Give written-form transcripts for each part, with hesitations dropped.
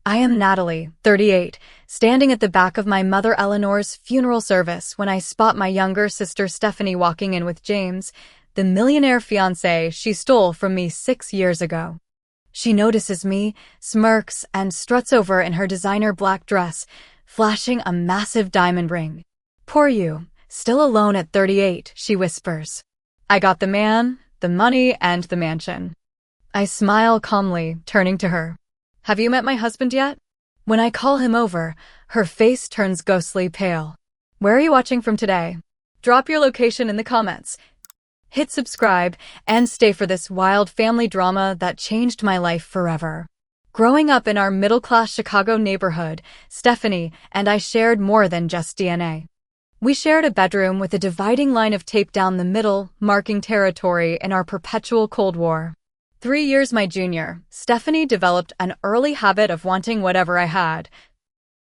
I am Natalie, 38, standing at the back of my mother Eleanor's funeral service when I spot my younger sister Stephanie walking in with James, the millionaire fiancé she stole from me 6 years ago. She notices me, smirks, and struts over in her designer black dress, flashing a massive diamond ring. "Poor you, still alone at 38, she whispers. "I got the man, the money, and the mansion." I smile calmly, turning to her. "Have you met my husband yet?" When I call him over, her face turns ghostly pale. "Where are you watching from today? Drop your location in the comments. Hit subscribe and stay for this wild family drama that changed my life forever." Growing up in our middle-class Chicago neighborhood, Stephanie and I shared more than just DNA. We shared a bedroom with a dividing line of tape down the middle, marking territory in our perpetual Cold War. 3 years my junior, Stephanie developed an early habit of wanting whatever I had,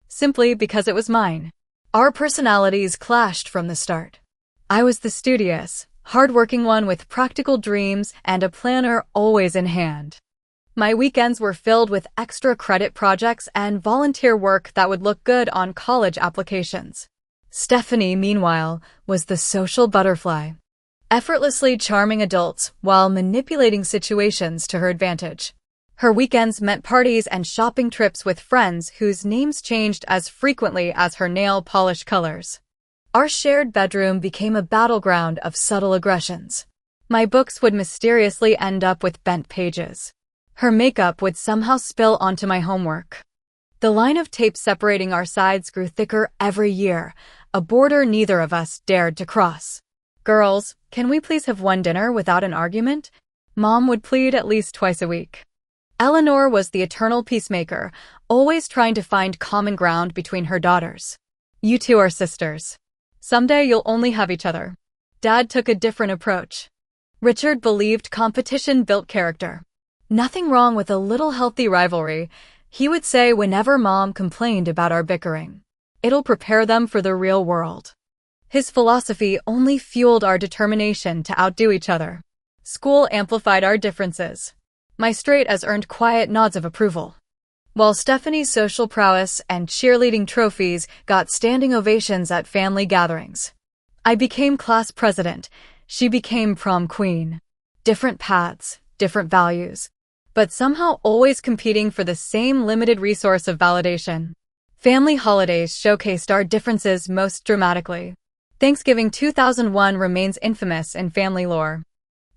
simply because it was mine. Our personalities clashed from the start. I was the studious, hard-working one with practical dreams and a planner always in hand. My weekends were filled with extra credit projects and volunteer work that would look good on college applications. Stephanie, meanwhile, was the social butterfly, effortlessly charming adults while manipulating situations to her advantage. Her weekends meant parties and shopping trips with friends whose names changed as frequently as her nail polish colors. Our shared bedroom became a battleground of subtle aggressions. My books would mysteriously end up with bent pages. Her makeup would somehow spill onto my homework. The line of tape separating our sides grew thicker every year, a border neither of us dared to cross. "Girls, can we please have one dinner without an argument?" Mom would plead at least twice a week. Eleanor was the eternal peacemaker, always trying to find common ground between her daughters. "You two are sisters. Someday you'll only have each other." Dad took a different approach. Richard believed competition built character. "Nothing wrong with a little healthy rivalry," he would say whenever Mom complained about our bickering. "It'll prepare them for the real world." His philosophy only fueled our determination to outdo each other. School amplified our differences. My straight-A's earned quiet nods of approval, while Stephanie's social prowess and cheerleading trophies got standing ovations at family gatherings. I became class president. She became prom queen. Different paths, different values, but somehow always competing for the same limited resource of validation. Family holidays showcased our differences most dramatically. Thanksgiving 2001 remains infamous in family lore.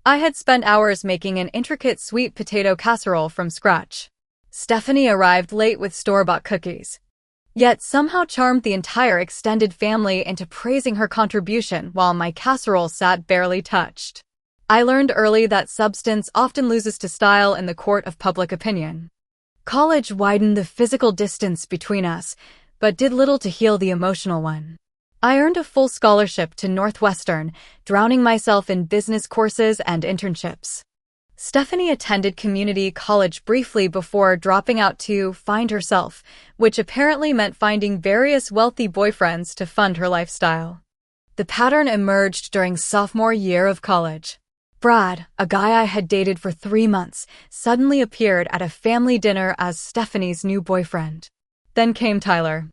I had spent hours making an intricate sweet potato casserole from scratch. Stephanie arrived late with store-bought cookies, yet somehow charmed the entire extended family into praising her contribution while my casserole sat barely touched. I learned early that substance often loses to style in the court of public opinion. College widened the physical distance between us, but did little to heal the emotional one. I earned a full scholarship to Northwestern, drowning myself in business courses and internships. Stephanie attended community college briefly before dropping out to find herself, which apparently meant finding various wealthy boyfriends to fund her lifestyle. The pattern emerged during sophomore year of college. Brad, a guy I had dated for 3 months, suddenly appeared at a family dinner as Stephanie's new boyfriend. Then came Tyler,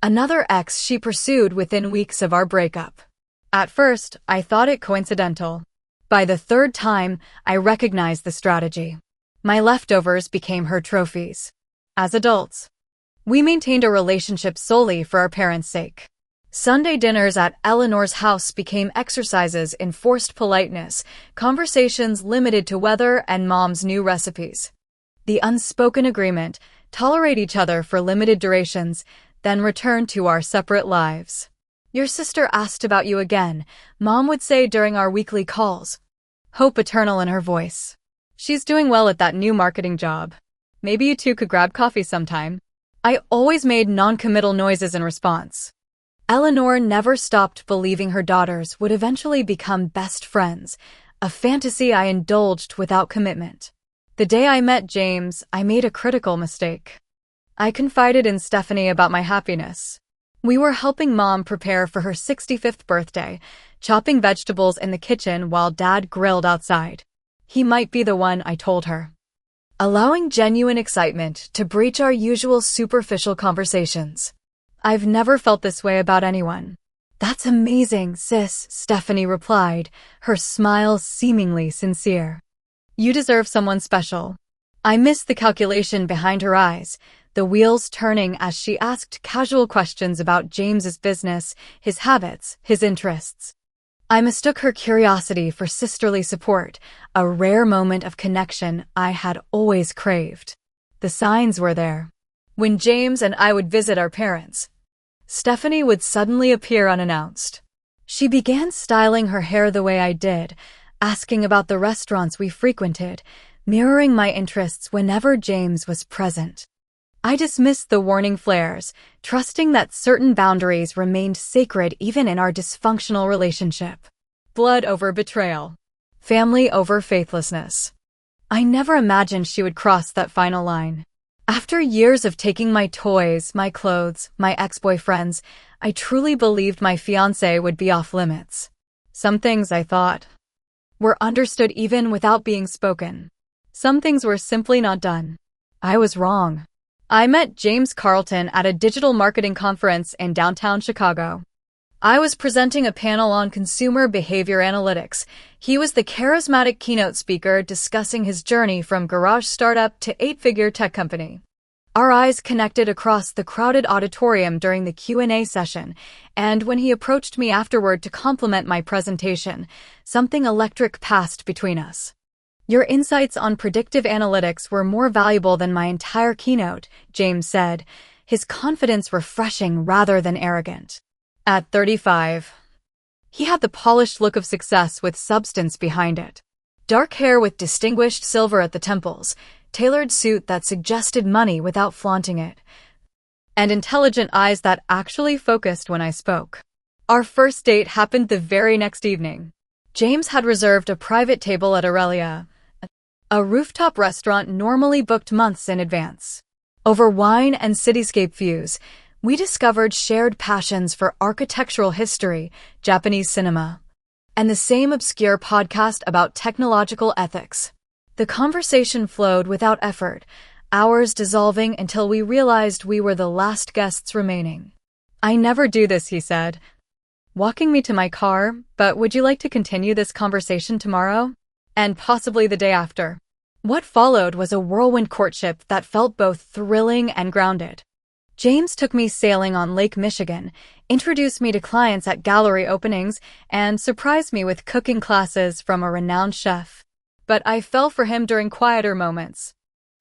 another ex she pursued within weeks of our breakup. At first, I thought it coincidental. By the 3rd time, I recognized the strategy. My leftovers became her trophies. As adults, we maintained a relationship solely for our parents' sake. Sunday dinners at Eleanor's house became exercises in forced politeness, conversations limited to weather and Mom's new recipes. The unspoken agreement: tolerate each other for limited durations, then return to our separate lives. "Your sister asked about you again," Mom would say during our weekly calls, hope eternal in her voice. "She's doing well at that new marketing job. Maybe you two could grab coffee sometime." I always made non-committal noises in response. Eleanor never stopped believing her daughters would eventually become best friends, a fantasy I indulged without commitment. The day I met James, I made a critical mistake. I confided in Stephanie about my happiness. We were helping Mom prepare for her 65th birthday, chopping vegetables in the kitchen while Dad grilled outside. He might be the one, I told her. allowing genuine excitement to breach our usual superficial conversations. I've never felt this way about anyone. That's amazing, sis, Stephanie replied, her smile seemingly sincere. You deserve someone special. I missed the calculation behind her eyes, the wheels turning as she asked casual questions about James's business, his habits, his interests. I mistook her curiosity for sisterly support, a rare moment of connection I had always craved. The signs were there. When James and I would visit our parents, Stephanie would suddenly appear unannounced. She began styling her hair the way I did, asking about the restaurants we frequented, mirroring my interests whenever James was present. I dismissed the warning flares, trusting that certain boundaries remained sacred even in our dysfunctional relationship. Blood over betrayal. Family over faithlessness. I never imagined she would cross that final line. After years of taking my toys, my clothes, my ex-boyfriends, I truly believed my fiancé would be off limits. Some things, I thought, were understood even without being spoken. Some things were simply not done. I was wrong. I met James Carlton at a digital marketing conference in downtown Chicago. I was presenting a panel on consumer behavior analytics. He was the charismatic keynote speaker discussing his journey from garage startup to eight-figure tech company. Our eyes connected across the crowded auditorium during the Q&A session, and when he approached me afterward to compliment my presentation, something electric passed between us. Your insights on predictive analytics were more valuable than my entire keynote, James said, his confidence refreshing rather than arrogant. At 35, he had the polished look of success with substance behind it. Dark hair with distinguished silver at the temples, tailored suit that suggested money without flaunting it, and intelligent eyes that actually focused when I spoke. Our first date happened the very next evening. James had reserved a private table at Aurelia, a rooftop restaurant normally booked months in advance. Over wine and cityscape views, we discovered shared passions for architectural history, Japanese cinema, and the same obscure podcast about technological ethics. The conversation flowed without effort, hours dissolving until we realized we were the last guests remaining. I never do this, he said, walking me to my car, but would you like to continue this conversation tomorrow? And possibly the day after. What followed was a whirlwind courtship that felt both thrilling and grounded. James took me sailing on Lake Michigan, introduced me to clients at gallery openings, and surprised me with cooking classes from a renowned chef. But I fell for him during quieter moments.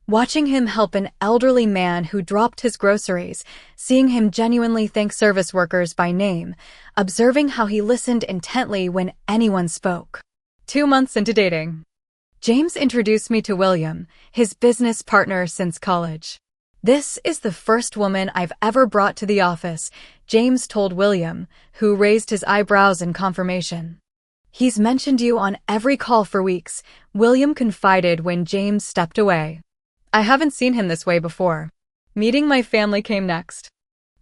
Watching him help an elderly man who dropped his groceries, seeing him genuinely thank service workers by name, observing how he listened intently when anyone spoke. 2 months into dating, James introduced me to William, his business partner since college. This is the first woman I've ever brought to the office, James told William, who raised his eyebrows in confirmation. He's mentioned you on every call for weeks, William confided when James stepped away. I haven't seen him this way before. Meeting my family came next.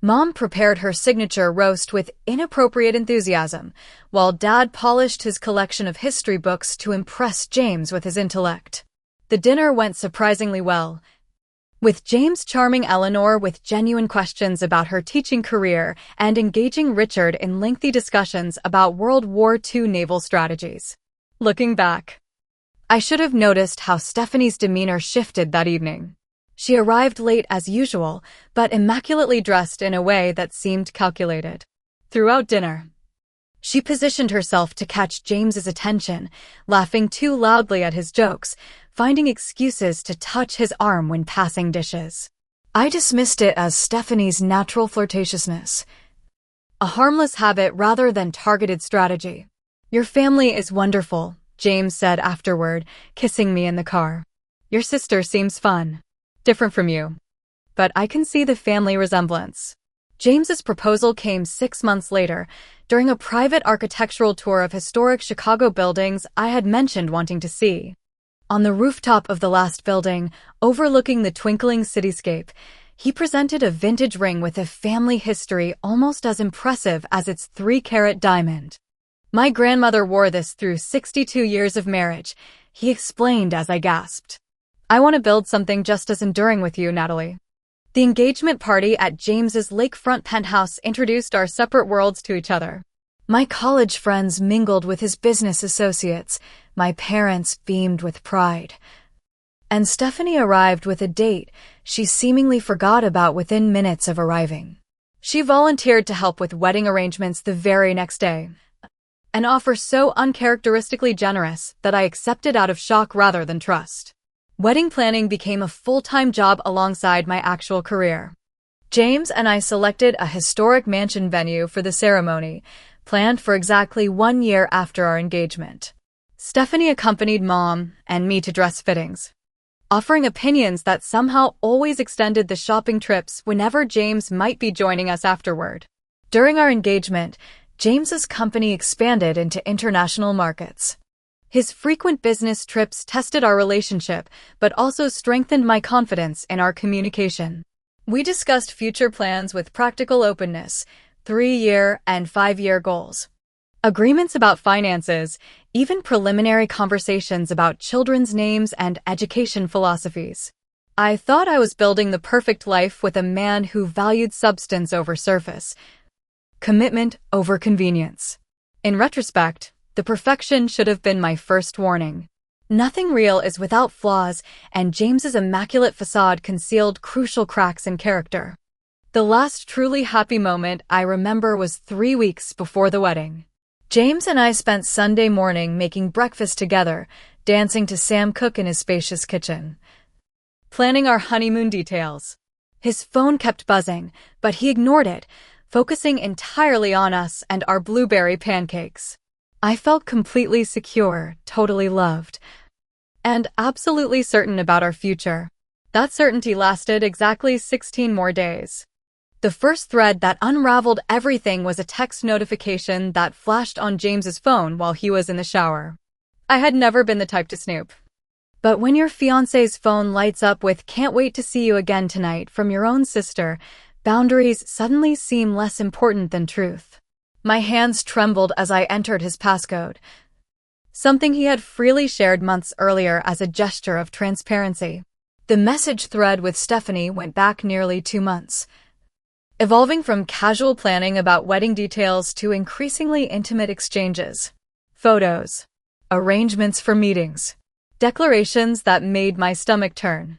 Mom prepared her signature roast with inappropriate enthusiasm, while Dad polished his collection of history books to impress James with his intellect. The dinner went surprisingly well, with James charming Eleanor with genuine questions about her teaching career and engaging Richard in lengthy discussions about World War II naval strategies. Looking back, I should have noticed how Stephanie's demeanor shifted that evening. She arrived late as usual, but immaculately dressed in a way that seemed calculated. Throughout dinner, she positioned herself to catch James's attention, laughing too loudly at his jokes, finding excuses to touch his arm when passing dishes. I dismissed it as Stephanie's natural flirtatiousness, a harmless habit rather than targeted strategy. Your family is wonderful, James said afterward, kissing me in the car. Your sister seems fun. Different from you. But I can see the family resemblance. James's proposal came 6 months later, during a private architectural tour of historic Chicago buildings I had mentioned wanting to see. On the rooftop of the last building, overlooking the twinkling cityscape, he presented a vintage ring with a family history almost as impressive as its 3-carat diamond. My grandmother wore this through 62 years of marriage, he explained as I gasped. I want to build something just as enduring with you, Natalie. The engagement party at James's lakefront penthouse introduced our separate worlds to each other. My college friends mingled with his business associates. My parents beamed with pride. And Stephanie arrived with a date she seemingly forgot about within minutes of arriving. She volunteered to help with wedding arrangements the very next day. An offer so uncharacteristically generous that I accepted out of shock rather than trust. Wedding planning became a full-time job alongside my actual career. James and I selected a historic mansion venue for the ceremony, planned for exactly 1 year after our engagement. Stephanie accompanied Mom and me to dress fittings, offering opinions that somehow always extended the shopping trips whenever James might be joining us afterward. During our engagement, James's company expanded into international markets. His frequent business trips tested our relationship, but also strengthened my confidence in our communication. We discussed future plans with practical openness, 3-year and 5-year goals, agreements about finances, even preliminary conversations about children's names and education philosophies. I thought I was building the perfect life with a man who valued substance over surface, commitment over convenience. In retrospect, the perfection should have been my first warning. Nothing real is without flaws, and James's immaculate facade concealed crucial cracks in character. The last truly happy moment I remember was 3 weeks before the wedding. James and I spent Sunday morning making breakfast together, dancing to Sam Cooke in his spacious kitchen, planning our honeymoon details. His phone kept buzzing, but he ignored it, focusing entirely on us and our blueberry pancakes. I felt completely secure, totally loved, and absolutely certain about our future. That certainty lasted exactly 16 more days. The first thread that unraveled everything was a text notification that flashed on James's phone while he was in the shower. I had never been the type to snoop. But when your fiancé's phone lights up with "Can't wait to see you again tonight" from your own sister, boundaries suddenly seem less important than truth. My hands trembled as I entered his passcode, something he had freely shared months earlier as a gesture of transparency. The message thread with Stephanie went back nearly 2 months, evolving from casual planning about wedding details to increasingly intimate exchanges, photos, arrangements for meetings, declarations that made my stomach turn.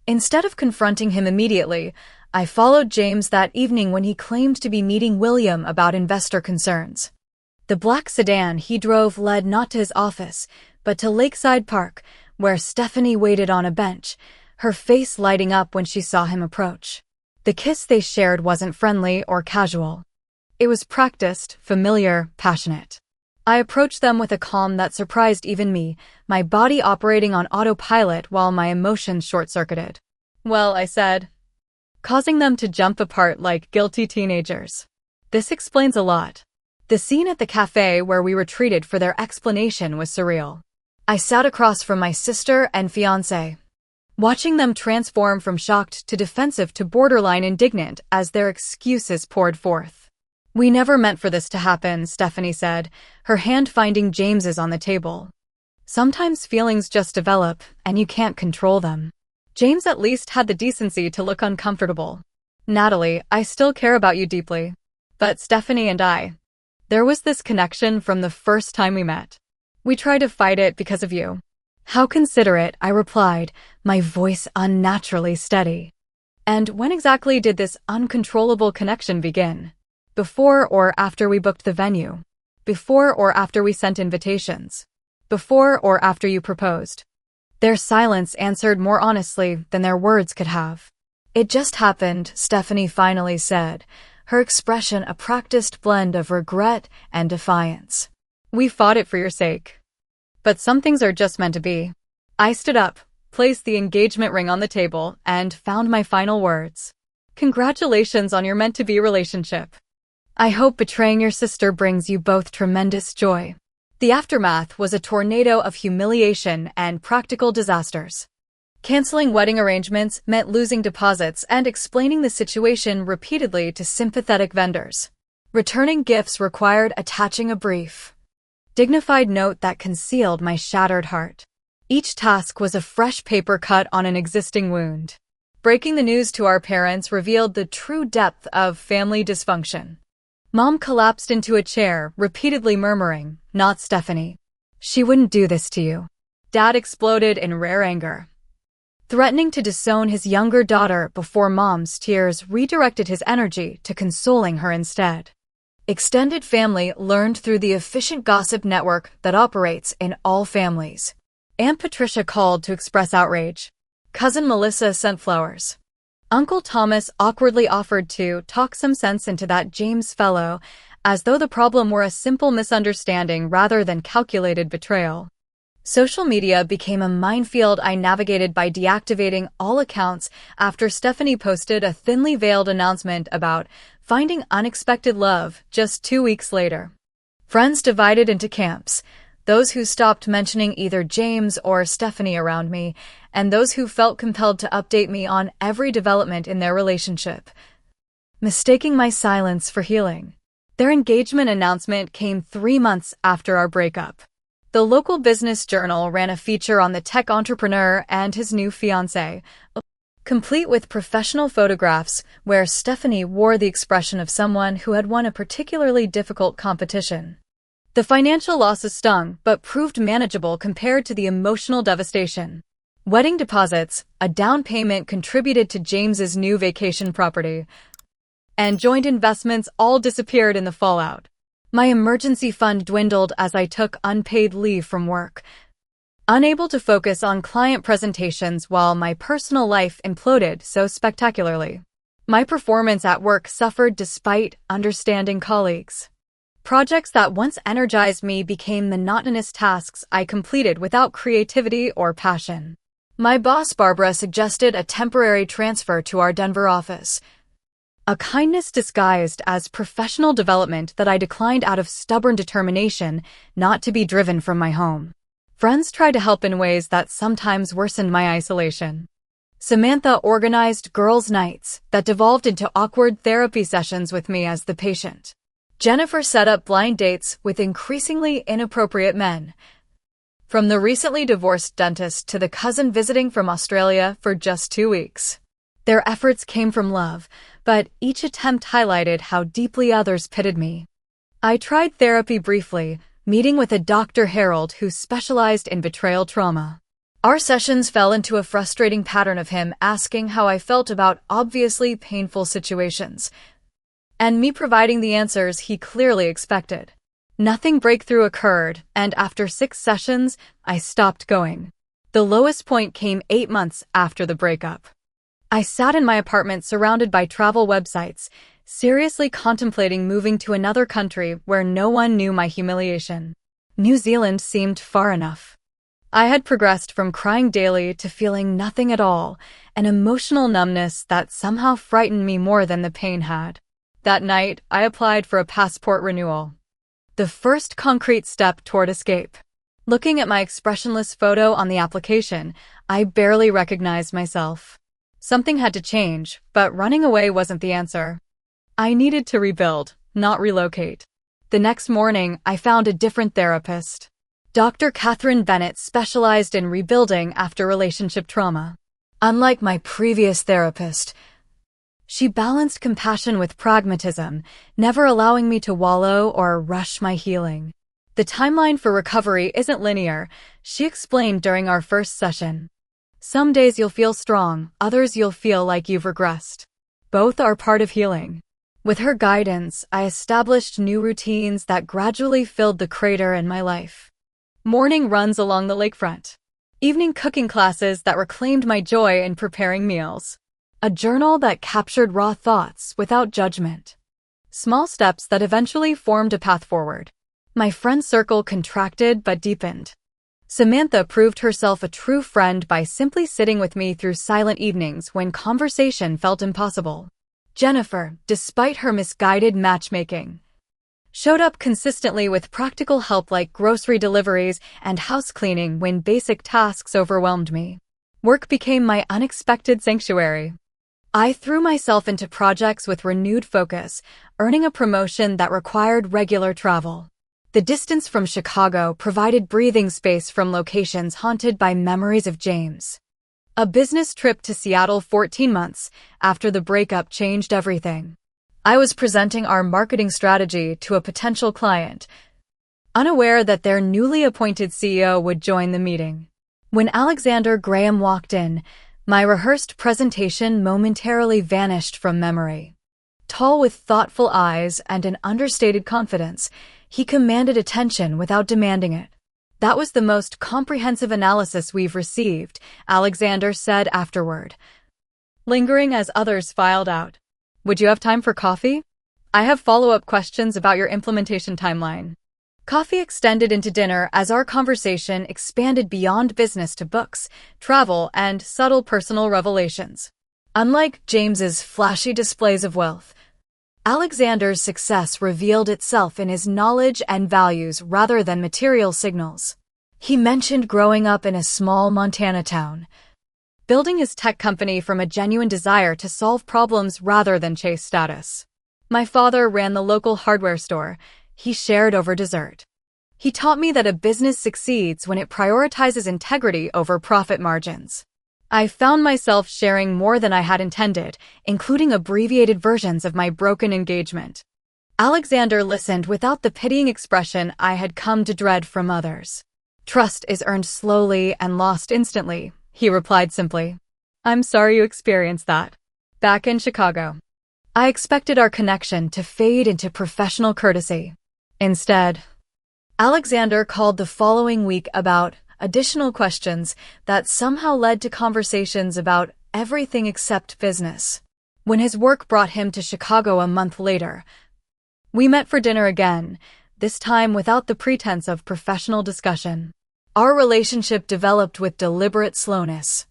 Instead of confronting him immediately, I followed James that evening when he claimed to be meeting William about investor concerns. The black sedan he drove led not to his office, but to Lakeside Park, where Stephanie waited on a bench, her face lighting up when she saw him approach. The kiss they shared wasn't friendly or casual. It was practiced, familiar, passionate. I approached them with a calm that surprised even me, my body operating on autopilot while my emotions short-circuited. "Well," I said, causing them to jump apart like guilty teenagers. "This explains a lot." The scene at the cafe where we were treated for their explanation was surreal. I sat across from my sister and fiancé, watching them transform from shocked to defensive to borderline indignant as their excuses poured forth. "We never meant for this to happen," Stephanie said, her hand finding James's on the table. "Sometimes feelings just develop, and you can't control them." James at least had the decency to look uncomfortable. "Natalie, I still care about you deeply. But Stephanie and there was this connection from the first time we met. We tried to fight it because of you." "How considerate," I replied, my voice unnaturally steady. "And when exactly did this uncontrollable connection begin? Before or after we booked the venue? Before or after we sent invitations? Before or after you proposed?" Their silence answered more honestly than their words could have. "It just happened," Stephanie finally said, her expression a practiced blend of regret and defiance. "We fought it for your sake. But some things are just meant to be." I stood up, placed the engagement ring on the table, and found my final words. "Congratulations on your meant-to-be relationship. I hope betraying your sister brings you both tremendous joy." The aftermath was a tornado of humiliation and practical disasters. Canceling wedding arrangements meant losing deposits and explaining the situation repeatedly to sympathetic vendors. Returning gifts required attaching a brief, dignified note that concealed my shattered heart. Each task was a fresh paper cut on an existing wound. Breaking the news to our parents revealed the true depth of family dysfunction. Mom collapsed into a chair, repeatedly murmuring, "Not Stephanie. She wouldn't do this to you." Dad exploded in rare anger, threatening to disown his younger daughter before Mom's tears redirected his energy to consoling her instead. Extended family learned through the efficient gossip network that operates in all families. Aunt Patricia called to express outrage. Cousin Melissa sent flowers. Uncle Thomas awkwardly offered to talk some sense into that James fellow, as though the problem were a simple misunderstanding rather than calculated betrayal. Social media became a minefield I navigated by deactivating all accounts after Stephanie posted a thinly veiled announcement about finding unexpected love just 2 weeks later. Friends divided into camps, those who stopped mentioning either James or Stephanie around me, and those who felt compelled to update me on every development in their relationship, mistaking my silence for healing. Their engagement announcement came 3 months after our breakup. The local business journal ran a feature on the tech entrepreneur and his new fiancé, complete with professional photographs where Stephanie wore the expression of someone who had won a particularly difficult competition. The financial losses stung, but proved manageable compared to the emotional devastation. Wedding deposits, a down payment contributed to James's new vacation property, and joint investments all disappeared in the fallout. My emergency fund dwindled as I took unpaid leave from work, unable to focus on client presentations while my personal life imploded so spectacularly. My performance at work suffered despite understanding colleagues. Projects that once energized me became monotonous tasks I completed without creativity or passion. My boss, Barbara, suggested a temporary transfer to our Denver office, a kindness disguised as professional development that I declined out of stubborn determination not to be driven from my home. Friends tried to help in ways that sometimes worsened my isolation. Samantha organized girls' nights that devolved into awkward therapy sessions with me as the patient. Jennifer set up blind dates with increasingly inappropriate men, from the recently divorced dentist to the cousin visiting from Australia for just 2 weeks. Their efforts came from love, but each attempt highlighted how deeply others pitted me. I tried therapy briefly, meeting with a Dr. Harold who specialized in betrayal trauma. Our sessions fell into a frustrating pattern of him asking how I felt about obviously painful situations, and me providing the answers he clearly expected. Nothing breakthrough occurred, and after 6 sessions, I stopped going. The lowest point came 8 months after the breakup. I sat in my apartment surrounded by travel websites, seriously contemplating moving to another country where no one knew my humiliation. New Zealand seemed far enough. I had progressed from crying daily to feeling nothing at all, an emotional numbness that somehow frightened me more than the pain had. That night, I applied for a passport renewal, the first concrete step toward escape. Looking at my expressionless photo on the application, I barely recognized myself. Something had to change, but running away wasn't the answer. I needed to rebuild, not relocate. The next morning, I found a different therapist. Dr. Catherine Bennett specialized in rebuilding after relationship trauma. Unlike my previous therapist, she balanced compassion with pragmatism, never allowing me to wallow or rush my healing. The timeline for recovery isn't linear, she explained during our first session. Some days you'll feel strong, others you'll feel like you've regressed. Both are part of healing. With her guidance, I established new routines that gradually filled the crater in my life. Morning runs along the lakefront. Evening cooking classes that reclaimed my joy in preparing meals. A journal that captured raw thoughts without judgment. Small steps that eventually formed a path forward. My friend circle contracted but deepened. Samantha proved herself a true friend by simply sitting with me through silent evenings when conversation felt impossible. Jennifer, despite her misguided matchmaking, showed up consistently with practical help like grocery deliveries and house cleaning when basic tasks overwhelmed me. Work became my unexpected sanctuary. I threw myself into projects with renewed focus, earning a promotion that required regular travel. The distance from Chicago provided breathing space from locations haunted by memories of James. A business trip to Seattle 14 months after the breakup changed everything. I was presenting our marketing strategy to a potential client, unaware that their newly appointed CEO would join the meeting. When Alexander Graham walked in, my rehearsed presentation momentarily vanished from memory. Tall with thoughtful eyes and an understated confidence, he commanded attention without demanding it. "That was the most comprehensive analysis we've received," Alexander said afterward, lingering as others filed out. "Would you have time for coffee? I have follow-up questions about your implementation timeline." Coffee extended into dinner as our conversation expanded beyond business to books, travel, and subtle personal revelations. Unlike James's flashy displays of wealth, Alexander's success revealed itself in his knowledge and values rather than material signals. He mentioned growing up in a small Montana town, building his tech company from a genuine desire to solve problems rather than chase status. "My father ran the local hardware store," he shared over dessert. "He taught me that a business succeeds when it prioritizes integrity over profit margins." I found myself sharing more than I had intended, including abbreviated versions of my broken engagement. Alexander listened without the pitying expression I had come to dread from others. "Trust is earned slowly and lost instantly," he replied simply. "I'm sorry you experienced that." Back in Chicago, I expected our connection to fade into professional courtesy. Instead, Alexander called the following week about additional questions that somehow led to conversations about everything except business. When his work brought him to Chicago a month later, we met for dinner again, this time without the pretense of professional discussion. Our relationship developed with deliberate slowness.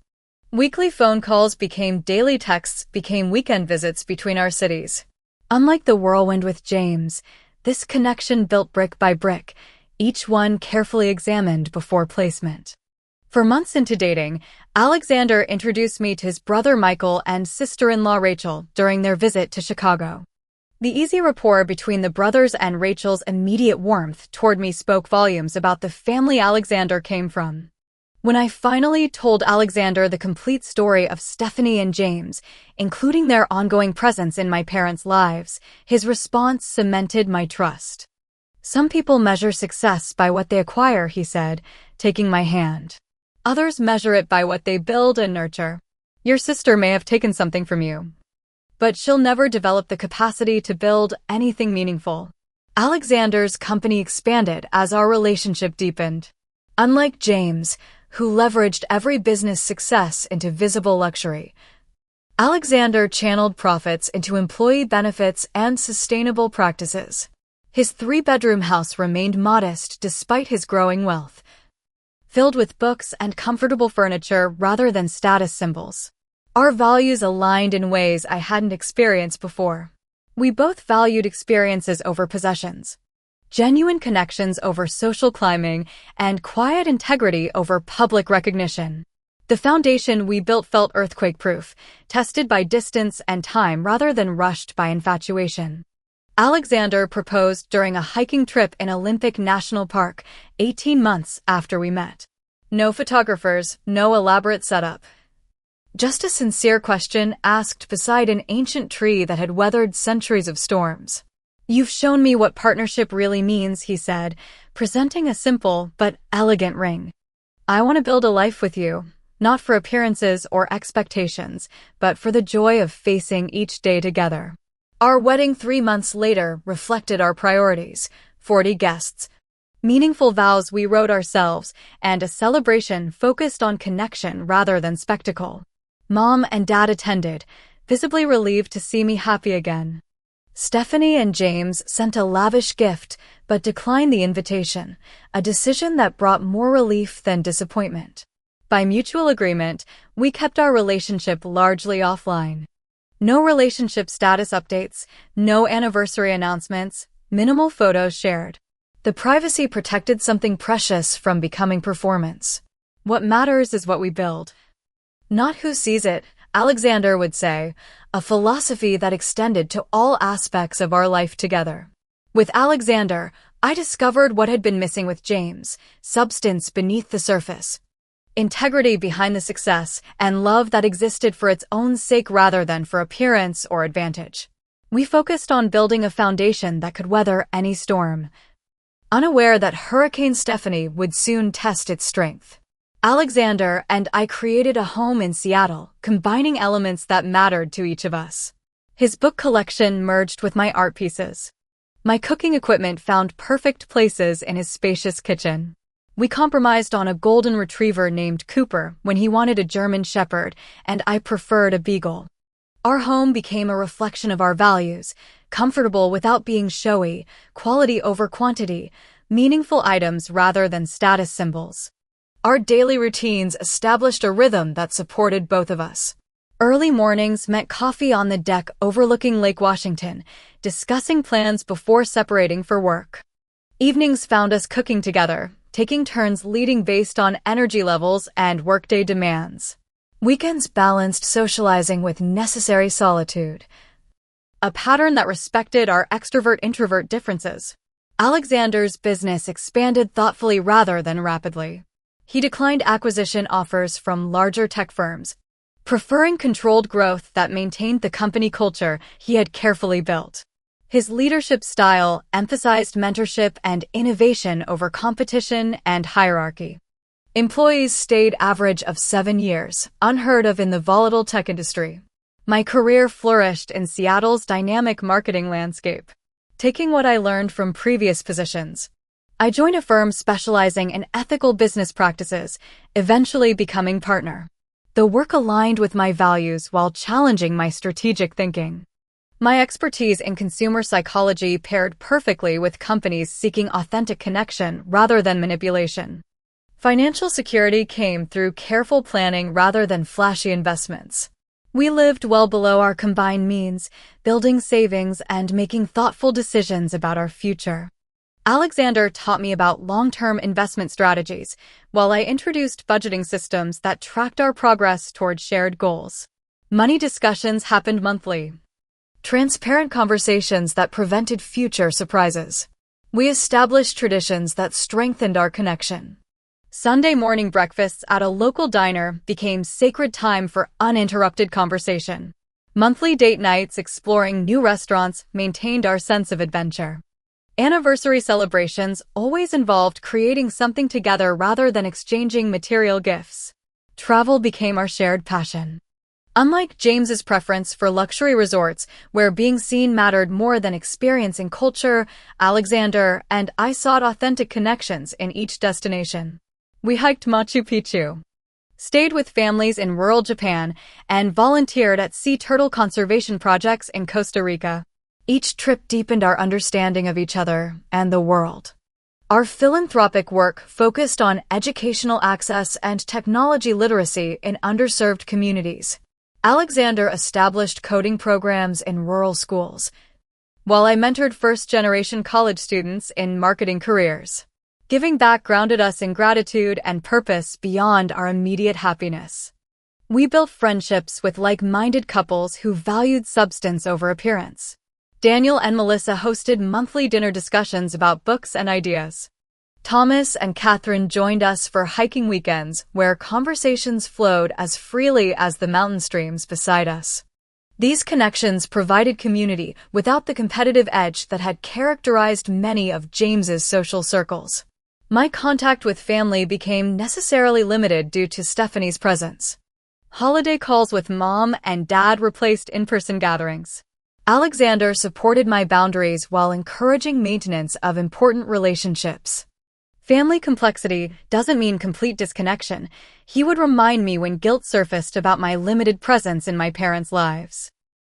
Weekly phone calls became daily texts, became weekend visits between our cities. Unlike the whirlwind with James, this connection built brick by brick, each one carefully examined before placement. For months into dating, Alexander introduced me to his brother Michael and sister-in-law Rachel during their visit to Chicago. The easy rapport between the brothers and Rachel's immediate warmth toward me spoke volumes about the family Alexander came from. When I finally told Alexander the complete story of Stephanie and James, including their ongoing presence in my parents' lives, his response cemented my trust. "Some people measure success by what they acquire," he said, taking my hand. "Others measure it by what they build and nurture. Your sister may have taken something from you, but she'll never develop the capacity to build anything meaningful." Alexander's company expanded as our relationship deepened. Unlike James, who leveraged every business success into visible luxury, Alexander channeled profits into employee benefits and sustainable practices. His 3-bedroom house remained modest despite his growing wealth, filled with books and comfortable furniture rather than status symbols. Our values aligned in ways I hadn't experienced before. We both valued experiences over possessions, genuine connections over social climbing, and quiet integrity over public recognition. The foundation we built felt earthquake-proof, tested by distance and time rather than rushed by infatuation. Alexander proposed during a hiking trip in Olympic National Park, 18 months after we met. No photographers, no elaborate setup. Just a sincere question asked beside an ancient tree that had weathered centuries of storms. "You've shown me what partnership really means," he said, presenting a simple but elegant ring. "I want to build a life with you, not for appearances or expectations, but for the joy of facing each day together." Our wedding 3 months later reflected our priorities: 40 guests, meaningful vows we wrote ourselves, and a celebration focused on connection rather than spectacle. Mom and Dad attended, visibly relieved to see me happy again. Stephanie and James sent a lavish gift but declined the invitation, a decision that brought more relief than disappointment. By mutual agreement, we kept our relationship largely offline. No relationship status updates, no anniversary announcements, minimal photos shared. The privacy protected something precious from becoming performance. "What matters is what we build, not who sees it," Alexander would say, a philosophy that extended to all aspects of our life together. With Alexander, I discovered what had been missing with James: substance beneath the surface, integrity behind the success, and love that existed for its own sake rather than for appearance or advantage. We focused on building a foundation that could weather any storm, unaware that Hurricane Stephanie would soon test its strength. Alexander and I created a home in Seattle, combining elements that mattered to each of us. His book collection merged with my art pieces. My cooking equipment found perfect places in his spacious kitchen. We compromised on a golden retriever named Cooper when he wanted a German shepherd, and I preferred a beagle. Our home became a reflection of our values: comfortable without being showy, quality over quantity, meaningful items rather than status symbols. Our daily routines established a rhythm that supported both of us. Early mornings meant coffee on the deck overlooking Lake Washington, discussing plans before separating for work. Evenings found us cooking together, taking turns leading based on energy levels and workday demands. Weekends balanced socializing with necessary solitude, a pattern that respected our extrovert-introvert differences. Alexander's business expanded thoughtfully rather than rapidly. He declined acquisition offers from larger tech firms, preferring controlled growth that maintained the company culture he had carefully built. His leadership style emphasized mentorship and innovation over competition and hierarchy. Employees stayed average of 7 years, unheard of in the volatile tech industry. My career flourished in Seattle's dynamic marketing landscape. Taking what I learned from previous positions, I joined a firm specializing in ethical business practices, eventually becoming partner. The work aligned with my values while challenging my strategic thinking. My expertise in consumer psychology paired perfectly with companies seeking authentic connection rather than manipulation. Financial security came through careful planning rather than flashy investments. We lived well below our combined means, building savings and making thoughtful decisions about our future. Alexander taught me about long-term investment strategies, while I introduced budgeting systems that tracked our progress toward shared goals. Money discussions happened monthly, transparent conversations that prevented future surprises. We established traditions that strengthened our connection. Sunday morning breakfasts at a local diner became sacred time for uninterrupted conversation. Monthly date nights exploring new restaurants maintained our sense of adventure. Anniversary celebrations always involved creating something together rather than exchanging material gifts. Travel became our shared passion. Unlike James's preference for luxury resorts, where being seen mattered more than experiencing culture, Alexander and I sought authentic connections in each destination. We hiked Machu Picchu, stayed with families in rural Japan, and volunteered at sea turtle conservation projects in Costa Rica. Each trip deepened our understanding of each other and the world. Our philanthropic work focused on educational access and technology literacy in underserved communities. Alexander established coding programs in rural schools, while I mentored first-generation college students in marketing careers. Giving back grounded us in gratitude and purpose beyond our immediate happiness. We built friendships with like-minded couples who valued substance over appearance. Daniel and Melissa hosted monthly dinner discussions about books and ideas. Thomas and Catherine joined us for hiking weekends where conversations flowed as freely as the mountain streams beside us. These connections provided community without the competitive edge that had characterized many of James's social circles. My contact with family became necessarily limited due to Stephanie's presence. Holiday calls with mom and dad replaced in-person gatherings. Alexander supported my boundaries while encouraging maintenance of important relationships. Family complexity doesn't mean complete disconnection. He would remind me when guilt surfaced about my limited presence in my parents' lives.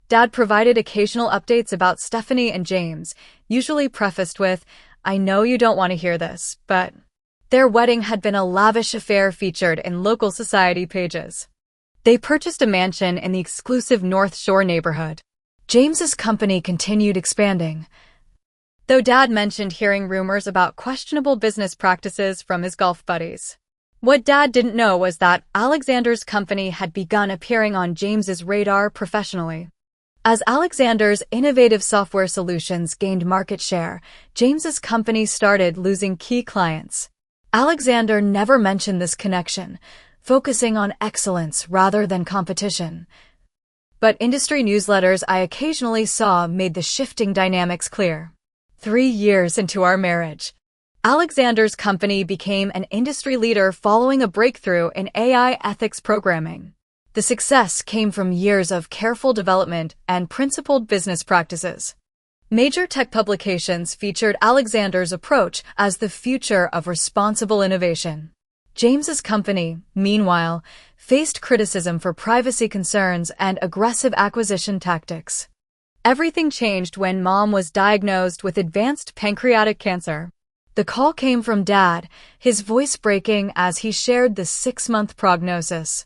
Dad provided occasional updates about Stephanie and James, usually prefaced with, "I know you don't want to hear this, but..." Their wedding had been a lavish affair featured in local society pages. They purchased a mansion in the exclusive North Shore neighborhood. James's company continued expanding, though Dad mentioned hearing rumors about questionable business practices from his golf buddies. What Dad didn't know was that Alexander's company had begun appearing on James's radar professionally. As Alexander's innovative software solutions gained market share, James's company started losing key clients. Alexander never mentioned this connection, focusing on excellence rather than competition. But industry newsletters I occasionally saw made the shifting dynamics clear. 3 years into our marriage, Alexander's company became an industry leader following a breakthrough in AI ethics programming. The success came from years of careful development and principled business practices. Major tech publications featured Alexander's approach as the future of responsible innovation. James's company, meanwhile, faced criticism for privacy concerns and aggressive acquisition tactics. Everything changed when Mom was diagnosed with advanced pancreatic cancer. The call came from Dad, his voice breaking as he shared the 6-month prognosis.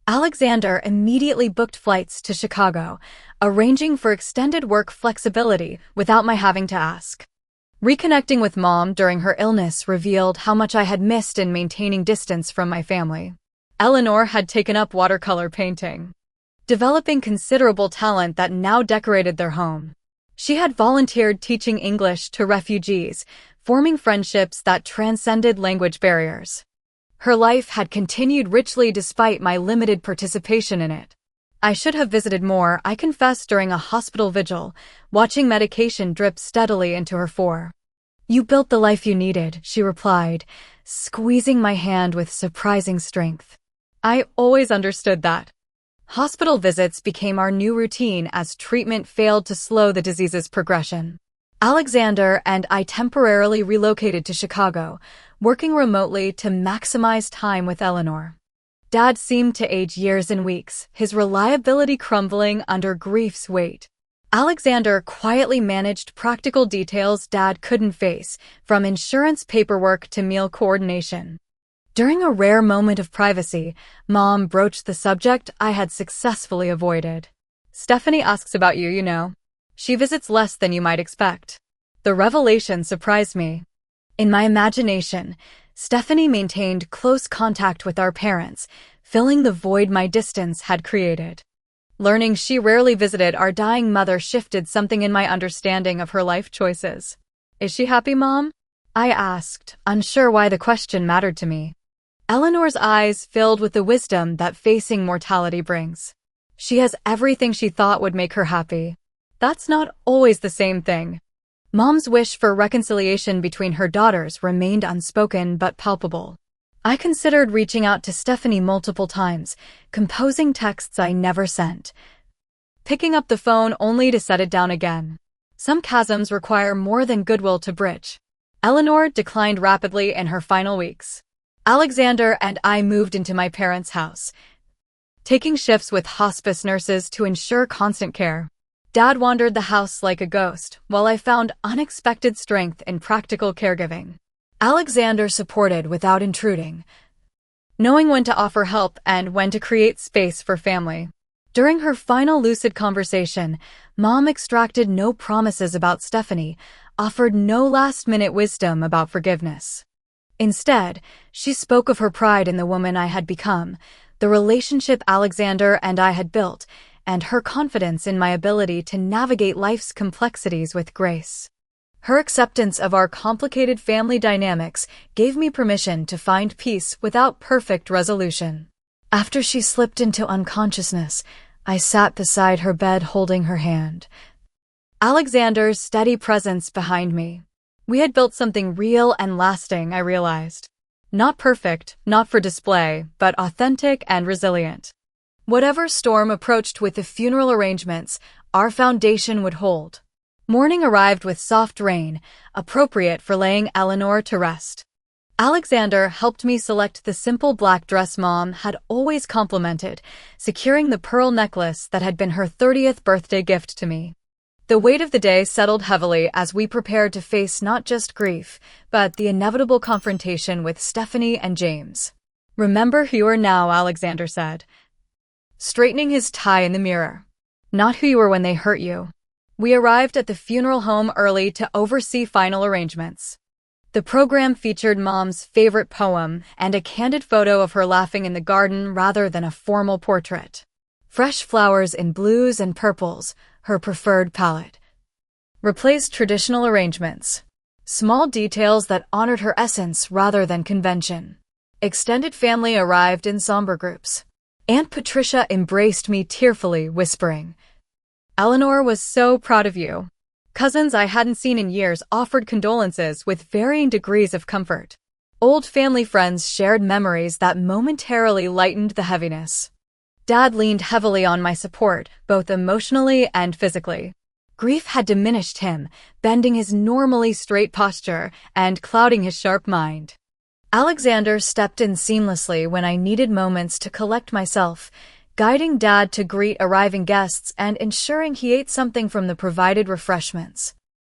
Alexander immediately booked flights to Chicago, arranging for extended work flexibility without my having to ask. Reconnecting with Mom during her illness revealed how much I had missed in maintaining distance from my family. Eleanor had taken up watercolor painting, developing considerable talent that now decorated their home. She had volunteered teaching English to refugees, forming friendships that transcended language barriers. Her life had continued richly despite my limited participation in it. I should have visited more, I confessed during a hospital vigil, watching medication drip steadily into her fore. "You built the life you needed," she replied, squeezing my hand with surprising strength. I always understood that. Hospital visits became our new routine as treatment failed to slow the disease's progression. Alexander and I temporarily relocated to Chicago, working remotely to maximize time with Eleanor. Dad seemed to age years in weeks, his reliability crumbling under grief's weight. Alexander quietly managed practical details Dad couldn't face, from insurance paperwork to meal coordination. During a rare moment of privacy, Mom broached the subject I had successfully avoided. "Stephanie asks about you, you know. She visits less than you might expect." The revelation surprised me. In my imagination, Stephanie maintained close contact with our parents, filling the void my distance had created. Learning she rarely visited our dying mother shifted something in my understanding of her life choices. "Is she happy, Mom?" I asked, unsure why the question mattered to me. Eleanor's eyes filled with the wisdom that facing mortality brings. "She has everything she thought would make her happy. That's not always the same thing." Mom's wish for reconciliation between her daughters remained unspoken but palpable. I considered reaching out to Stephanie multiple times, composing texts I never sent, picking up the phone only to set it down again. Some chasms require more than goodwill to bridge. Eleanor declined rapidly in her final weeks. Alexander and I moved into my parents' house, taking shifts with hospice nurses to ensure constant care. Dad wandered the house like a ghost, while I found unexpected strength in practical caregiving. Alexander supported without intruding, knowing when to offer help and when to create space for family. During her final lucid conversation, Mom extracted no promises about Stephanie, offered no last-minute wisdom about forgiveness. Instead, she spoke of her pride in the woman I had become, the relationship Alexander and I had built, and her confidence in my ability to navigate life's complexities with grace. Her acceptance of our complicated family dynamics gave me permission to find peace without perfect resolution. After she slipped into unconsciousness, I sat beside her bed holding her hand, Alexander's steady presence behind me. We had built something real and lasting, I realized. Not perfect, not for display, but authentic and resilient. Whatever storm approached with the funeral arrangements, our foundation would hold. Morning arrived with soft rain, appropriate for laying Eleanor to rest. Alexander helped me select the simple black dress Mom had always complimented, securing the pearl necklace that had been her 30th birthday gift to me. The weight of the day settled heavily as we prepared to face not just grief, but the inevitable confrontation with Stephanie and James. "Remember who you are now," Alexander said, straightening his tie in the mirror. "Not who you were when they hurt you." We arrived at the funeral home early to oversee final arrangements. The program featured Mom's favorite poem and a candid photo of her laughing in the garden rather than a formal portrait. Fresh flowers in blues and purples, her preferred palette. Replaced traditional arrangements. Small details that honored her essence rather than convention. Extended family arrived in somber groups. Aunt Patricia embraced me tearfully, whispering, "Eleanor was so proud of you." Cousins I hadn't seen in years offered condolences with varying degrees of comfort. Old family friends shared memories that momentarily lightened the heaviness. Dad leaned heavily on my support, both emotionally and physically. Grief had diminished him, bending his normally straight posture and clouding his sharp mind. Alexander stepped in seamlessly when I needed moments to collect myself, guiding Dad to greet arriving guests and ensuring he ate something from the provided refreshments.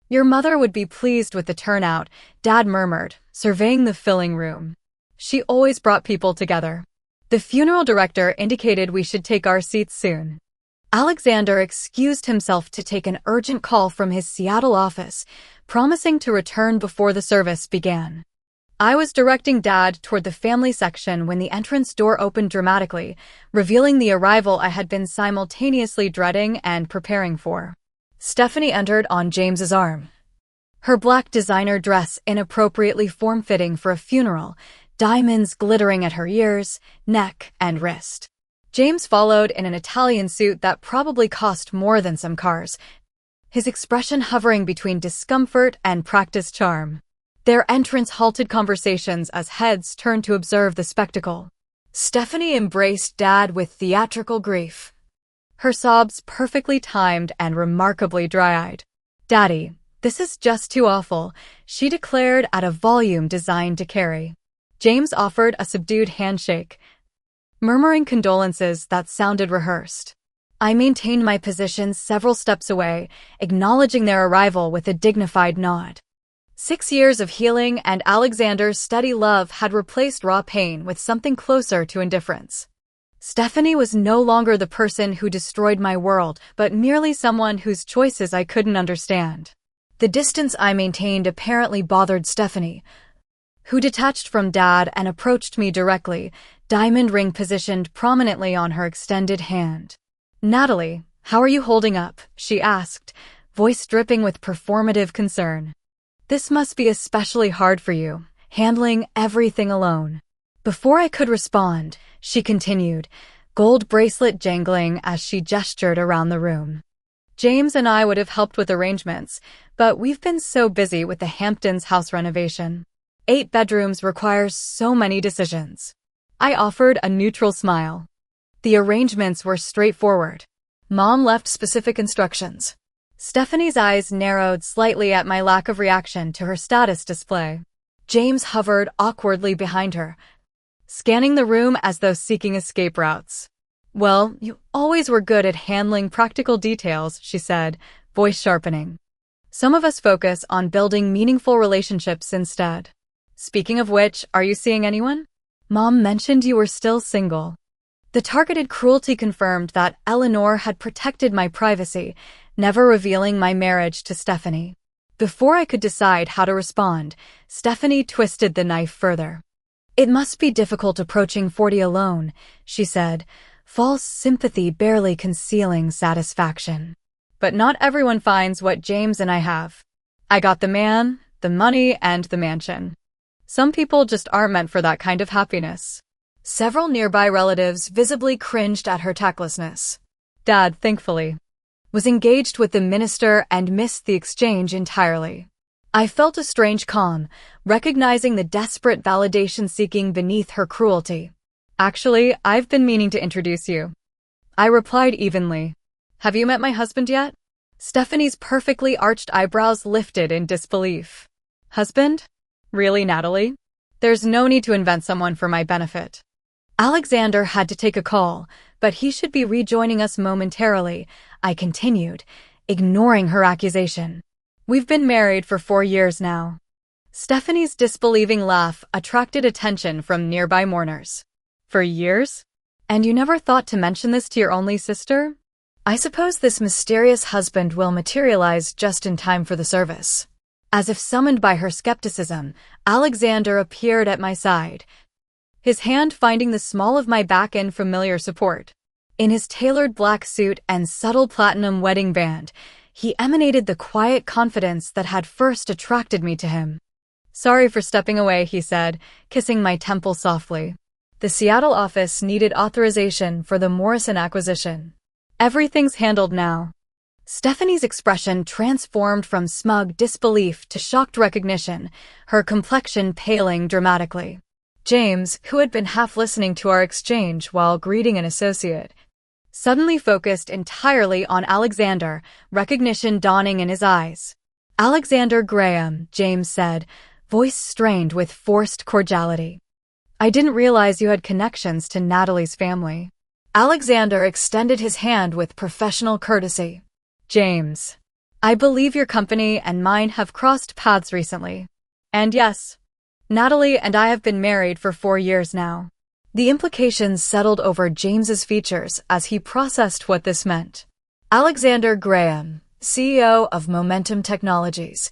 "Your mother would be pleased with the turnout," Dad murmured, surveying the filling room. "She always brought people together." The funeral director indicated we should take our seats soon. Alexander excused himself to take an urgent call from his Seattle office, promising to return before the service began. I was directing Dad toward the family section when the entrance door opened dramatically, revealing the arrival I had been simultaneously dreading and preparing for. Stephanie entered on James's arm. Her black designer dress inappropriately form-fitting for a funeral, diamonds glittering at her ears, neck, and wrist. James followed in an Italian suit that probably cost more than some cars, his expression hovering between discomfort and practiced charm. Their entrance halted conversations as heads turned to observe the spectacle. Stephanie embraced Dad with theatrical grief, her sobs perfectly timed and remarkably dry-eyed. "Daddy, this is just too awful," she declared at a volume designed to carry. James offered a subdued handshake, murmuring condolences that sounded rehearsed. I maintained my position several steps away, acknowledging their arrival with a dignified nod. 6 years of healing and Alexander's steady love had replaced raw pain with something closer to indifference. Stephanie was no longer the person who destroyed my world, but merely someone whose choices I couldn't understand. The distance I maintained apparently bothered Stephanie, who detached from Dad and approached me directly, diamond ring positioned prominently on her extended hand. "Natalie, how are you holding up?" she asked, voice dripping with performative concern. "This must be especially hard for you, handling everything alone." Before I could respond, she continued, gold bracelet jangling as she gestured around the room. "James and I would have helped with arrangements, but we've been so busy with the Hamptons house renovation. 8 bedrooms requires so many decisions." I offered a neutral smile. The arrangements were straightforward. Mom left specific instructions. Stephanie's eyes narrowed slightly at my lack of reaction to her status display. James hovered awkwardly behind her, scanning the room as though seeking escape routes. "Well, you always were good at handling practical details," she said, voice sharpening. "Some of us focus on building meaningful relationships instead. Speaking of which, are you seeing anyone? Mom mentioned you were still single." The targeted cruelty confirmed that Eleanor had protected my privacy, never revealing my marriage to Stephanie. Before I could decide how to respond, Stephanie twisted the knife further. "It must be difficult approaching 40 alone," she said, false sympathy barely concealing satisfaction. "But not everyone finds what James and I have. I got the man, the money, and the mansion. Some people just aren't meant for that kind of happiness." Several nearby relatives visibly cringed at her tactlessness. Dad, thankfully, was engaged with the minister and missed the exchange entirely. I felt a strange calm, recognizing the desperate validation seeking beneath her cruelty. "Actually, I've been meaning to introduce you," I replied evenly. "Have you met my husband yet?" Stephanie's perfectly arched eyebrows lifted in disbelief. "Husband? Really, Natalie? There's no need to invent someone for my benefit." Alexander had to take a call, but he should be rejoining us momentarily, I continued, ignoring her accusation. "We've been married for 4 years now." Stephanie's disbelieving laugh attracted attention from nearby mourners. "For years? And you never thought to mention this to your only sister? I suppose this mysterious husband will materialize just in time for the service." As if summoned by her skepticism, Alexander appeared at my side, his hand finding the small of my back in familiar support. In his tailored black suit and subtle platinum wedding band, he emanated the quiet confidence that had first attracted me to him. "Sorry for stepping away," he said, kissing my temple softly. "The Seattle office needed authorization for the Morrison acquisition. Everything's handled now." Stephanie's expression transformed from smug disbelief to shocked recognition, her complexion paling dramatically. James, who had been half listening to our exchange while greeting an associate, suddenly focused entirely on Alexander, recognition dawning in his eyes. "Alexander Graham," James said, voice strained with forced cordiality. "I didn't realize you had connections to Natalie's family." Alexander extended his hand with professional courtesy. "James, I believe your company and mine have crossed paths recently. And yes, Natalie and I have been married for 4 years now." The implications settled over James's features as he processed what this meant. Alexander Graham, CEO of Momentum Technologies,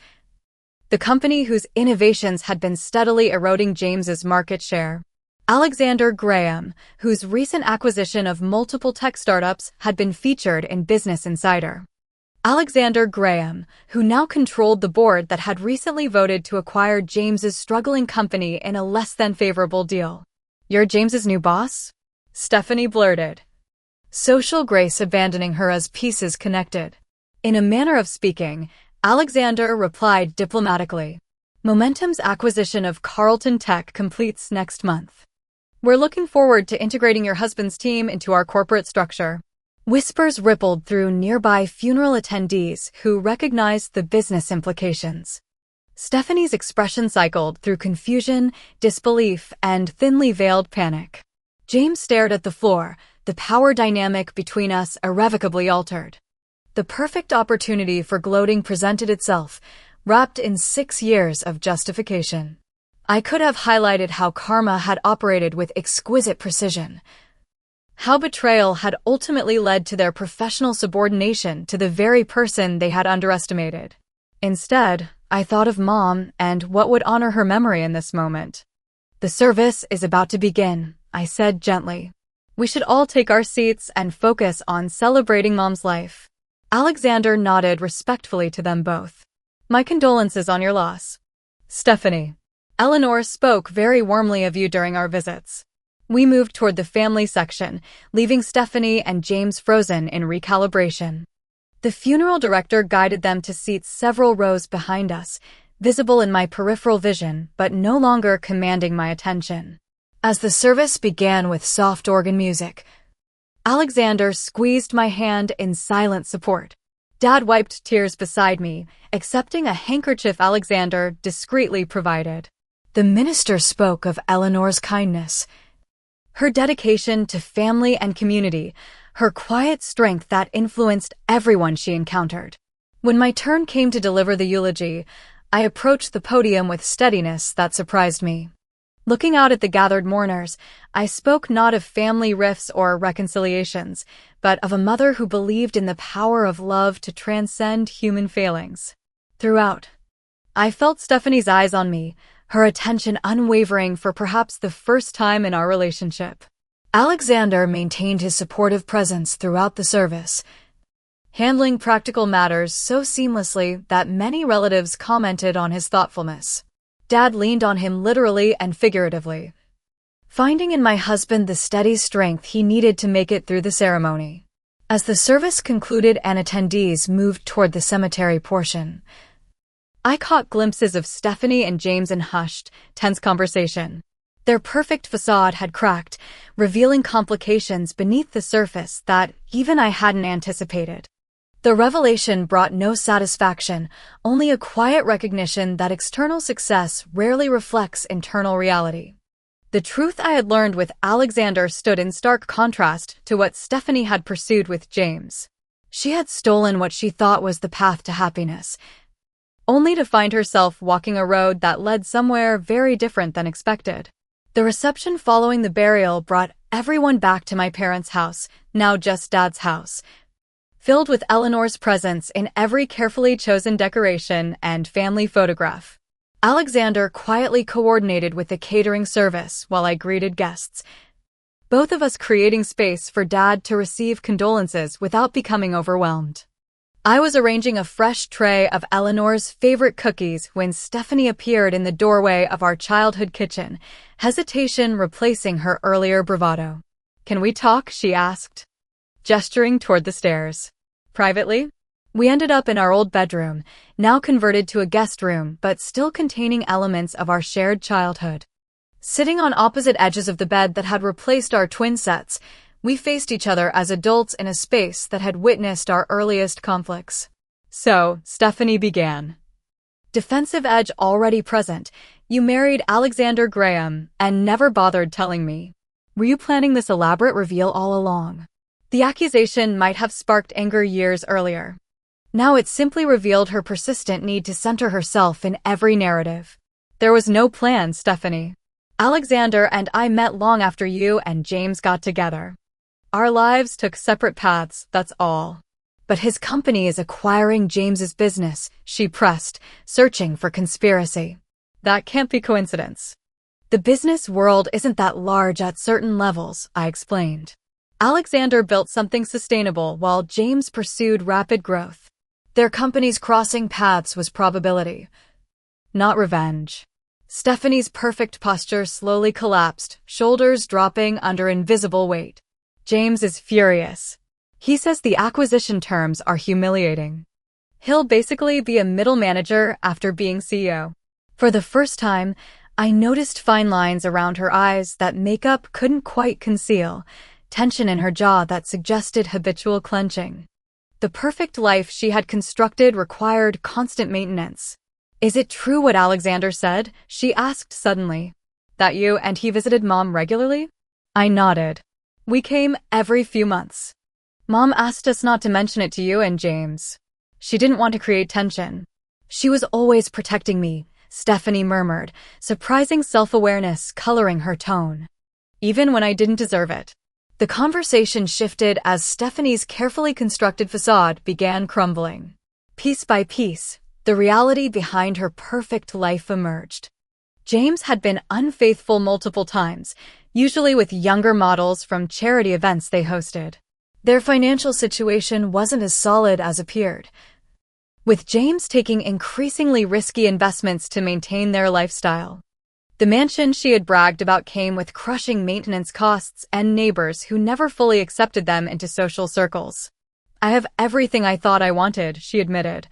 the company whose innovations had been steadily eroding James's market share. Alexander Graham, whose recent acquisition of multiple tech startups had been featured in Business Insider. Alexander Graham, who now controlled the board that had recently voted to acquire James's struggling company in a less-than-favorable deal. "You're James's new boss?" Stephanie blurted, social grace abandoning her as pieces connected. In a manner of speaking, Alexander replied diplomatically. "Momentum's acquisition of Carlton Tech completes next month. We're looking forward to integrating your husband's team into our corporate structure." Whispers rippled through nearby funeral attendees who recognized the business implications. Stephanie's expression cycled through confusion, disbelief, and thinly veiled panic. James stared at the floor, the power dynamic between us irrevocably altered. The perfect opportunity for gloating presented itself, wrapped in 6 years of justification. I could have highlighted how karma had operated with exquisite precision, how betrayal had ultimately led to their professional subordination to the very person they had underestimated. Instead, I thought of Mom and what would honor her memory in this moment. "The service is about to begin," I said gently. "We should all take our seats and focus on celebrating Mom's life." Alexander nodded respectfully to them both. "My condolences on your loss. Stephanie. Eleanor spoke very warmly of you during our visits." We moved toward the family section, leaving Stephanie and James frozen in recalibration. The funeral director guided them to seats several rows behind us, visible in my peripheral vision but no longer commanding my attention. As the service began with soft organ music, Alexander squeezed my hand in silent support. Dad wiped tears beside me, accepting a handkerchief Alexander discreetly provided. The minister spoke of Eleanor's kindness, her dedication to family and community, her quiet strength that influenced everyone she encountered. When my turn came to deliver the eulogy, I approached the podium with steadiness that surprised me. Looking out at the gathered mourners, I spoke not of family rifts or reconciliations, but of a mother who believed in the power of love to transcend human failings. Throughout, I felt Stephanie's eyes on me, her attention unwavering for perhaps the first time in our relationship. Alexander maintained his supportive presence throughout the service, handling practical matters so seamlessly that many relatives commented on his thoughtfulness. Dad leaned on him literally and figuratively, finding in my husband the steady strength he needed to make it through the ceremony. As the service concluded and attendees moved toward the cemetery portion, I caught glimpses of Stephanie and James in hushed, tense conversation. Their perfect facade had cracked, revealing complications beneath the surface that even I hadn't anticipated. The revelation brought no satisfaction, only a quiet recognition that external success rarely reflects internal reality. The truth I had learned with Alexander stood in stark contrast to what Stephanie had pursued with James. She had stolen what she thought was the path to happiness, only to find herself walking a road that led somewhere very different than expected. The reception following the burial brought everyone back to my parents' house, now just Dad's house, filled with Eleanor's presence in every carefully chosen decoration and family photograph. Alexander quietly coordinated with the catering service while I greeted guests, both of us creating space for Dad to receive condolences without becoming overwhelmed. I was arranging a fresh tray of Eleanor's favorite cookies when Stephanie appeared in the doorway of our childhood kitchen, hesitation replacing her earlier bravado. "Can we talk?" she asked, gesturing toward the stairs. Privately? We ended up in our old bedroom, now converted to a guest room but still containing elements of our shared childhood. Sitting on opposite edges of the bed that had replaced our twin sets, we faced each other as adults in a space that had witnessed our earliest conflicts. "So," Stephanie began. Defensive edge already present, "you married Alexander Graham and never bothered telling me. Were you planning this elaborate reveal all along?" The accusation might have sparked anger years earlier. Now it simply revealed her persistent need to center herself in every narrative. "There was no plan, Stephanie. Alexander and I met long after you and James got together. Our lives took separate paths, that's all. But his company is acquiring James's business," she pressed, searching for conspiracy. "That can't be coincidence." "The business world isn't that large at certain levels," I explained. "Alexander built something sustainable while James pursued rapid growth. Their companies crossing paths was probability, not revenge." Stephanie's perfect posture slowly collapsed, shoulders dropping under invisible weight. "James is furious. He says the acquisition terms are humiliating. He'll basically be a middle manager after being CEO." For the first time, I noticed fine lines around her eyes that makeup couldn't quite conceal, tension in her jaw that suggested habitual clenching. The perfect life she had constructed required constant maintenance. "Is it true what Alexander said?" she asked suddenly. "That you and he visited Mom regularly?" I nodded. "We came every few months. Mom asked us not to mention it to you and James. She didn't want to create tension. She was always protecting me," Stephanie murmured, surprising self-awareness coloring her tone. "Even when I didn't deserve it." The conversation shifted as Stephanie's carefully constructed facade began crumbling. Piece by piece, the reality behind her perfect life emerged. James had been unfaithful multiple times, usually with younger models from charity events they hosted. Their financial situation wasn't as solid as appeared, with James taking increasingly risky investments to maintain their lifestyle. The mansion she had bragged about came with crushing maintenance costs and neighbors who never fully accepted them into social circles. "I have everything I thought I wanted," she admitted,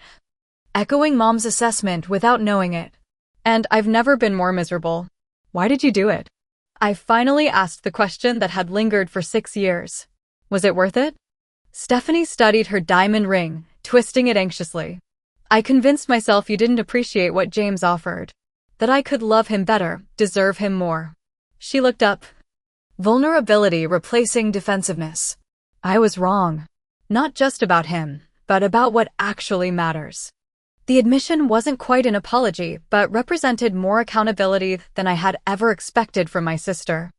echoing Mom's assessment without knowing it. "And I've never been more miserable." "Why did you do it?" I finally asked the question that had lingered for 6 years. "Was it worth it?" Stephanie studied her diamond ring, twisting it anxiously. "I convinced myself you didn't appreciate what James offered. That I could love him better, deserve him more." She looked up. Vulnerability replacing defensiveness. I was wrong. Not just about him, but about what actually matters. The admission wasn't quite an apology, but represented more accountability than I had ever expected from my sister.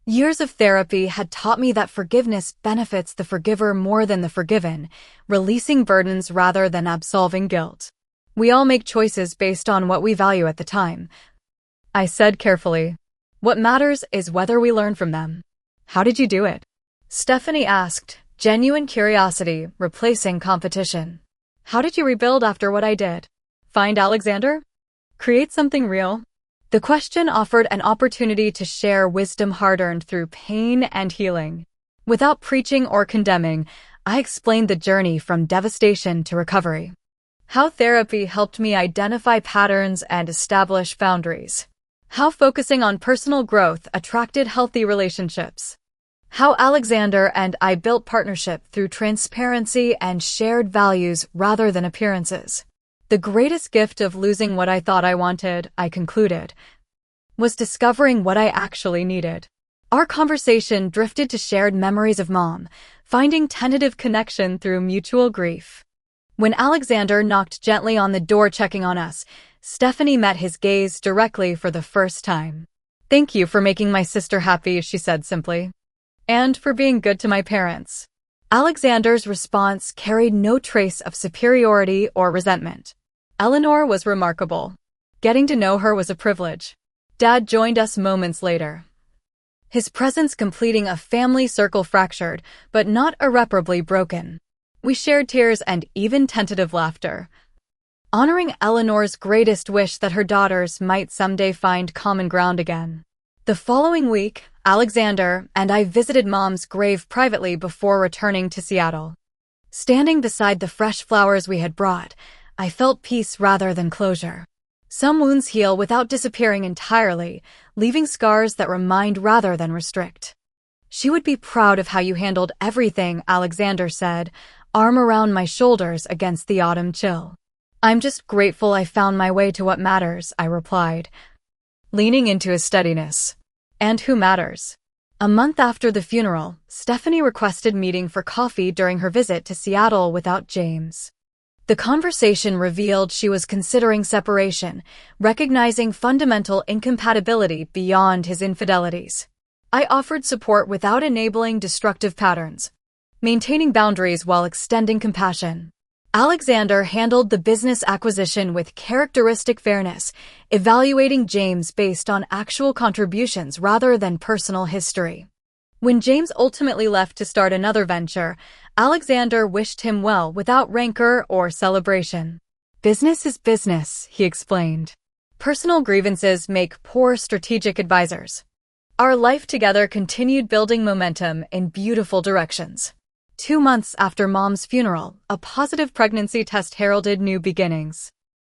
Years of therapy had taught me that forgiveness benefits the forgiver more than the forgiven, releasing burdens rather than absolving guilt. "We all make choices based on what we value at the time," I said carefully. "What matters is whether we learn from them." "How did you do it?" Stephanie asked, genuine curiosity replacing competition. "How did you rebuild after what I did? Find Alexander? Create something real?" The question offered an opportunity to share wisdom hard-earned through pain and healing. Without preaching or condemning, I explained the journey from devastation to recovery. How therapy helped me identify patterns and establish boundaries. How focusing on personal growth attracted healthy relationships. How Alexander and I built partnership through transparency and shared values rather than appearances. The greatest gift of losing what I thought I wanted, I concluded, was discovering what I actually needed. Our conversation drifted to shared memories of Mom, finding tentative connection through mutual grief. When Alexander knocked gently on the door checking on us, Stephanie met his gaze directly for the first time. "Thank you for making my sister happy," she said simply. "And for being good to my parents." Alexander's response carried no trace of superiority or resentment. Eleanor was remarkable. Getting to know her was a privilege. Dad joined us moments later. his presence completing a family circle fractured, but not irreparably broken. We shared tears and even tentative laughter, honoring Eleanor's greatest wish that her daughters might someday find common ground again. The following week, Alexander and I visited Mom's grave privately before returning to Seattle. Standing beside the fresh flowers we had brought, I felt peace rather than closure. Some wounds heal without disappearing entirely, leaving scars that remind rather than restrict. "She would be proud of how you handled everything," Alexander said, arm around my shoulders against the autumn chill. "I'm just grateful I found my way to what matters," I replied, leaning into his steadiness. "And who matters?" A month after the funeral, Stephanie requested meeting for coffee during her visit to Seattle without James. The conversation revealed she was considering separation, recognizing fundamental incompatibility beyond his infidelities. I offered support without enabling destructive patterns, maintaining boundaries while extending compassion. Alexander handled the business acquisition with characteristic fairness, evaluating James based on actual contributions rather than personal history. When James ultimately left to start another venture, Alexander wished him well without rancor or celebration. "Business is business," he explained. "Personal grievances make poor strategic advisors." Our life together continued building momentum in beautiful directions. 2 months after Mom's funeral, a positive pregnancy test heralded new beginnings.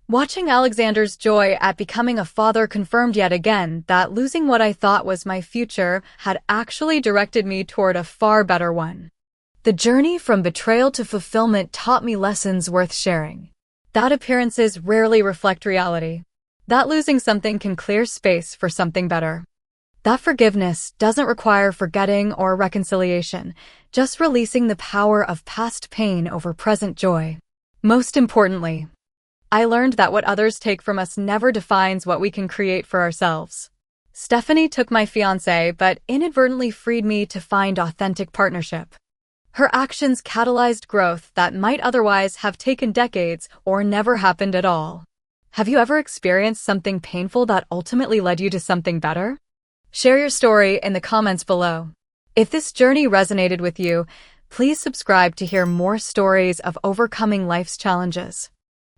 Watching Alexander's joy at becoming a father confirmed yet again that losing what I thought was my future had actually directed me toward a far better one. The journey from betrayal to fulfillment taught me lessons worth sharing. That appearances rarely reflect reality. That losing something can clear space for something better. That forgiveness doesn't require forgetting or reconciliation, just releasing the power of past pain over present joy. Most importantly, I learned that what others take from us never defines what we can create for ourselves. Stephanie took my fiancé, but inadvertently freed me to find authentic partnership. Her actions catalyzed growth that might otherwise have taken decades or never happened at all. Have you ever experienced something painful that ultimately led you to something better? Share your story in the comments below. If this journey resonated with you, please subscribe to hear more stories of overcoming life's challenges.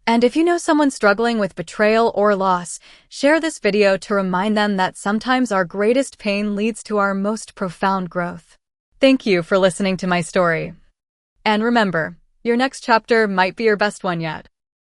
And if you know someone struggling with betrayal or loss, share this video to remind them that sometimes our greatest pain leads to our most profound growth. Thank you for listening to my story. And remember, your next chapter might be your best one yet.